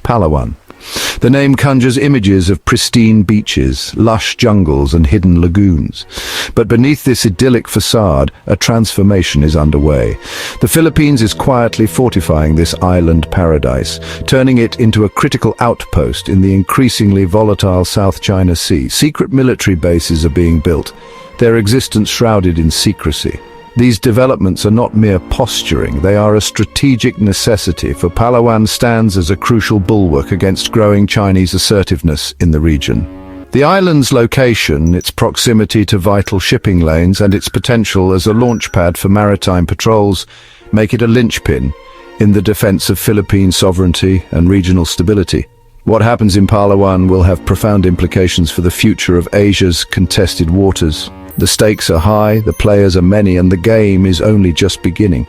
Palawan. The name conjures images of pristine beaches, lush jungles and hidden lagoons. But beneath this idyllic facade, a transformation is underway. The Philippines is quietly fortifying this island paradise, turning it into a critical outpost in the increasingly volatile South China Sea. Secret military bases are being built, their existence shrouded in secrecy. These developments are not mere posturing, they are a strategic necessity, for Palawan stands as a crucial bulwark against growing Chinese assertiveness in the region. The island's location, its proximity to vital shipping lanes, and its potential as a launchpad for maritime patrols make it a linchpin in the defense of Philippine sovereignty and regional stability. What happens in Palawan will have profound implications for the future of Asia's contested waters. The stakes are high, the players are many, and the game is only just beginning.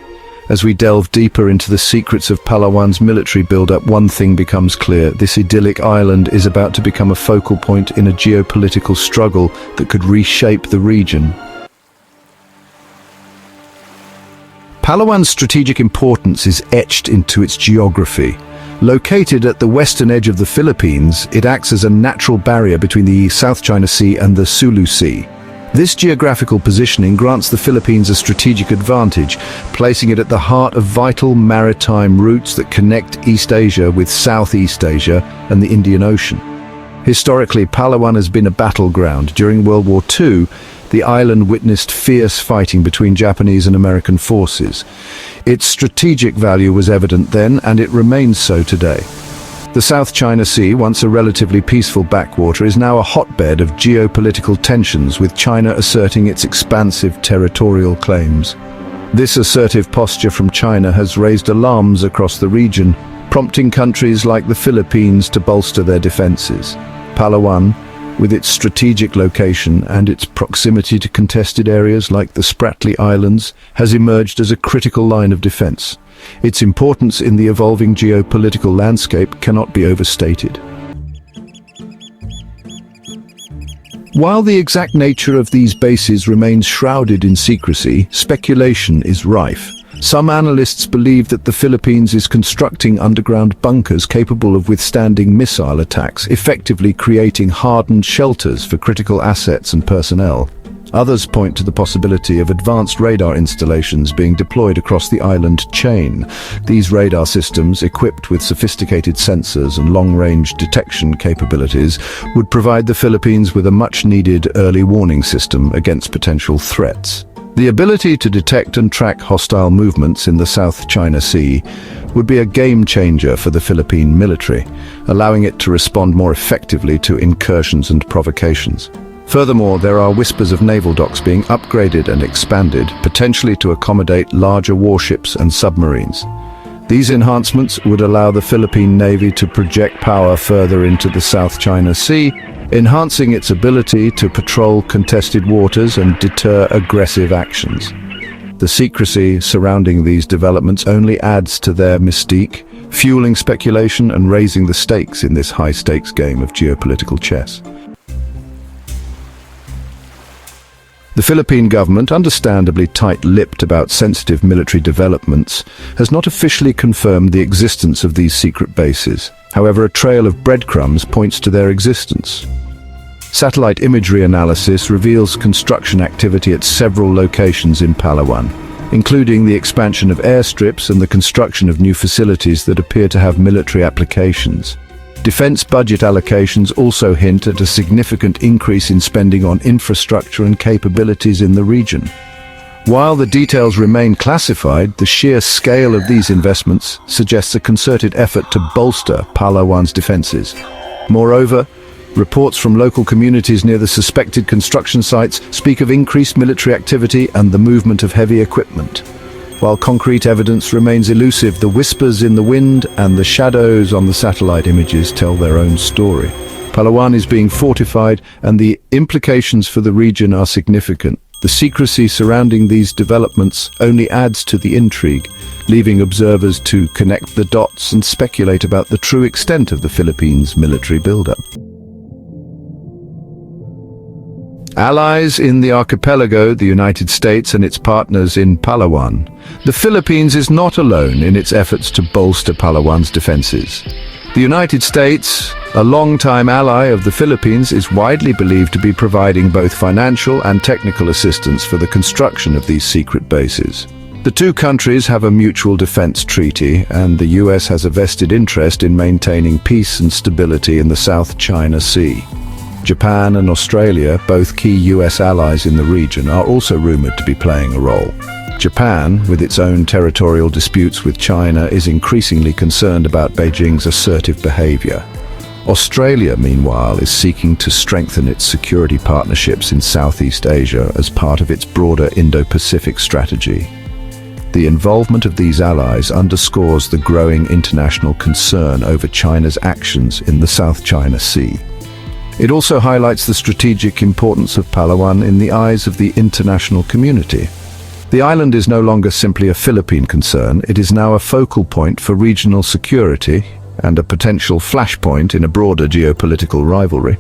As we delve deeper into the secrets of Palawan's military buildup, one thing becomes clear: this idyllic island is about to become a focal point in a geopolitical struggle that could reshape the region. Palawan's strategic importance is etched into its geography. Located at the western edge of the Philippines, it acts as a natural barrier between the South China Sea and the Sulu Sea. This geographical positioning grants the Philippines a strategic advantage, placing it at the heart of vital maritime routes that connect East Asia with Southeast Asia and the Indian Ocean. Historically, Palawan has been a battleground. During World War II, the island witnessed fierce fighting between Japanese and American forces. Its strategic value was evident then, and it remains so today. The South China Sea, once a relatively peaceful backwater, is now a hotbed of geopolitical tensions, with China asserting its expansive territorial claims. This assertive posture from China has raised alarms across the region, prompting countries like the Philippines to bolster their defenses. Palawan, with its strategic location and its proximity to contested areas like the Spratly Islands, has emerged as a critical line of defense. Its importance in the evolving geopolitical landscape cannot be overstated. While the exact nature of these bases remains shrouded in secrecy, speculation is rife. Some analysts believe that the Philippines is constructing underground bunkers capable of withstanding missile attacks, effectively creating hardened shelters for critical assets and personnel. Others point to the possibility of advanced radar installations being deployed across the island chain. These radar systems, equipped with sophisticated sensors and long-range detection capabilities, would provide the Philippines with a much-needed early warning system against potential threats. The ability to detect and track hostile movements in the South China Sea would be a game-changer for the Philippine military, allowing it to respond more effectively to incursions and provocations. Furthermore, there are whispers of naval docks being upgraded and expanded, potentially to accommodate larger warships and submarines. These enhancements would allow the Philippine Navy to project power further into the South China Sea, enhancing its ability to patrol contested waters and deter aggressive actions. The secrecy surrounding these developments only adds to their mystique, fueling speculation and raising the stakes in this high-stakes game of geopolitical chess. The Philippine government, understandably tight-lipped about sensitive military developments, has not officially confirmed the existence of these secret bases. However, a trail of breadcrumbs points to their existence. Satellite imagery analysis reveals construction activity at several locations in Palawan, including the expansion of airstrips and the construction of new facilities that appear to have military applications. Defense budget allocations also hint at a significant increase in spending on infrastructure and capabilities in the region. While the details remain classified, the sheer scale of these investments suggests a concerted effort to bolster Palawan's defenses. Moreover, reports from local communities near the suspected construction sites speak of increased military activity and the movement of heavy equipment. While concrete evidence remains elusive, the whispers in the wind and the shadows on the satellite images tell their own story. Palawan is being fortified, and the implications for the region are significant. The secrecy surrounding these developments only adds to the intrigue, leaving observers to connect the dots and speculate about the true extent of the Philippines' military buildup. Allies in the archipelago, the United States and its partners in Palawan. The Philippines is not alone in its efforts to bolster Palawan's defenses. The United States, a longtime ally of the Philippines, is widely believed to be providing both financial and technical assistance for the construction of these secret bases. The two countries have a mutual defense treaty, and the US has a vested interest in maintaining peace and stability in the South China Sea. Japan and Australia, both key US allies in the region, are also rumored to be playing a role. Japan, with its own territorial disputes with China, is increasingly concerned about Beijing's assertive behavior. Australia, meanwhile, is seeking to strengthen its security partnerships in Southeast Asia as part of its broader Indo-Pacific strategy. The involvement of these allies underscores the growing international concern over China's actions in the South China Sea. It also highlights the strategic importance of Palawan in the eyes of the international community. The island is no longer simply a Philippine concern, it is now a focal point for regional security and a potential flashpoint in a broader geopolitical rivalry.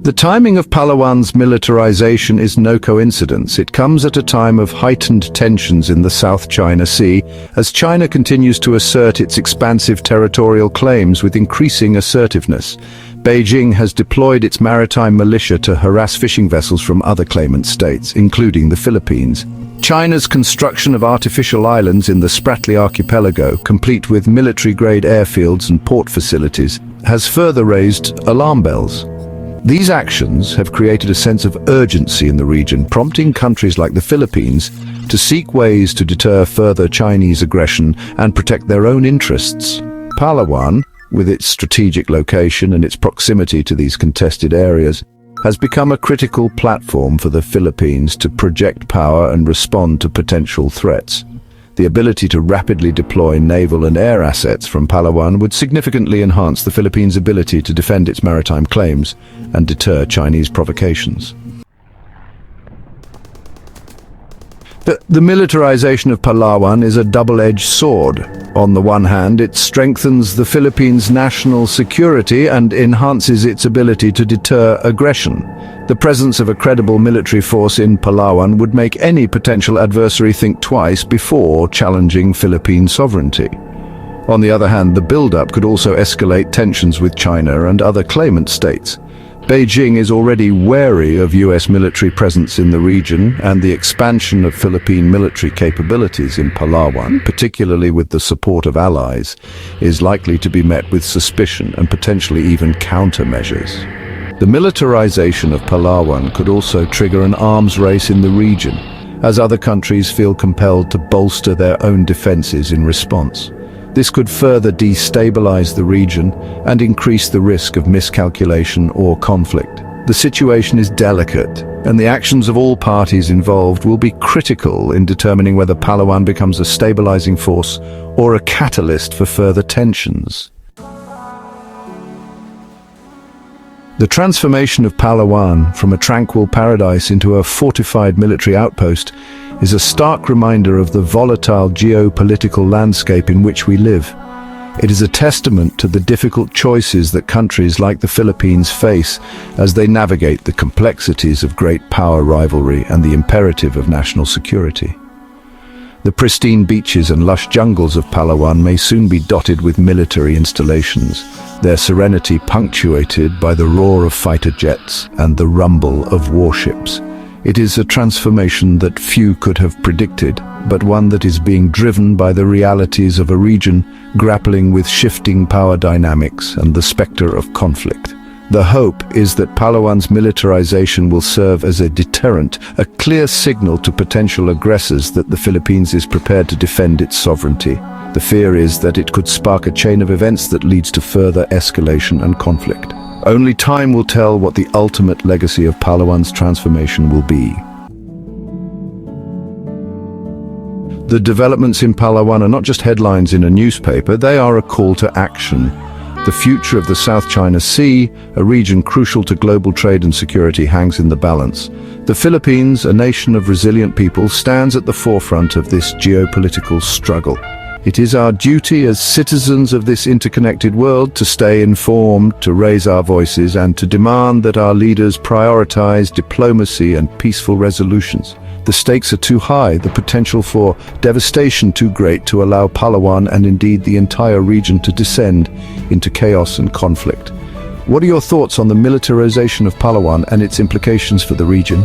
The timing of Palawan's militarization is no coincidence. It comes at a time of heightened tensions in the South China Sea, as China continues to assert its expansive territorial claims with increasing assertiveness. Beijing has deployed its maritime militia to harass fishing vessels from other claimant states, including the Philippines. China's construction of artificial islands in the Spratly archipelago, complete with military-grade airfields and port facilities, has further raised alarm bells. These actions have created a sense of urgency in the region, prompting countries like the Philippines to seek ways to deter further Chinese aggression and protect their own interests. Palawan, with its strategic location and its proximity to these contested areas, has become a critical platform for the Philippines to project power and respond to potential threats. The ability to rapidly deploy naval and air assets from Palawan would significantly enhance the Philippines' ability to defend its maritime claims and deter Chinese provocations. The militarization of Palawan is a double-edged sword. On the one hand, it strengthens the Philippines' national security and enhances its ability to deter aggression. The presence of a credible military force in Palawan would make any potential adversary think twice before challenging Philippine sovereignty. On the other hand, the buildup could also escalate tensions with China and other claimant states. Beijing is already wary of US military presence in the region, and the expansion of Philippine military capabilities in Palawan, particularly with the support of allies, is likely to be met with suspicion and potentially even countermeasures. The militarization of Palawan could also trigger an arms race in the region, as other countries feel compelled to bolster their own defenses in response. This could further destabilize the region and increase the risk of miscalculation or conflict. The situation is delicate, and the actions of all parties involved will be critical in determining whether Palawan becomes a stabilizing force or a catalyst for further tensions. The transformation of Palawan from a tranquil paradise into a fortified military outpost is a stark reminder of the volatile geopolitical landscape in which we live. It is a testament to the difficult choices that countries like the Philippines face as they navigate the complexities of great power rivalry and the imperative of national security. The pristine beaches and lush jungles of Palawan may soon be dotted with military installations, their serenity punctuated by the roar of fighter jets and the rumble of warships. It is a transformation that few could have predicted, but one that is being driven by the realities of a region grappling with shifting power dynamics and the specter of conflict. The hope is that Palawan's militarization will serve as a deterrent, a clear signal to potential aggressors that the Philippines is prepared to defend its sovereignty. The fear is that it could spark a chain of events that leads to further escalation and conflict. Only time will tell what the ultimate legacy of Palawan's transformation will be. The developments in Palawan are not just headlines in a newspaper, they are a call to action. The future of the South China Sea, a region crucial to global trade and security, hangs in the balance. The Philippines, a nation of resilient people, stands at the forefront of this geopolitical struggle. It is our duty as citizens of this interconnected world to stay informed, to raise our voices, and to demand that our leaders prioritize diplomacy and peaceful resolutions. The stakes are too high, the potential for devastation too great to allow Palawan and indeed the entire region to descend into chaos and conflict. What are your thoughts on the militarization of Palawan and its implications for the region?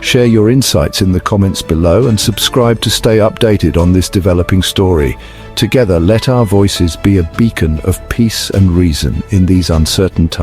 Share your insights in the comments below and subscribe to stay updated on this developing story. Together, let our voices be a beacon of peace and reason in these uncertain times.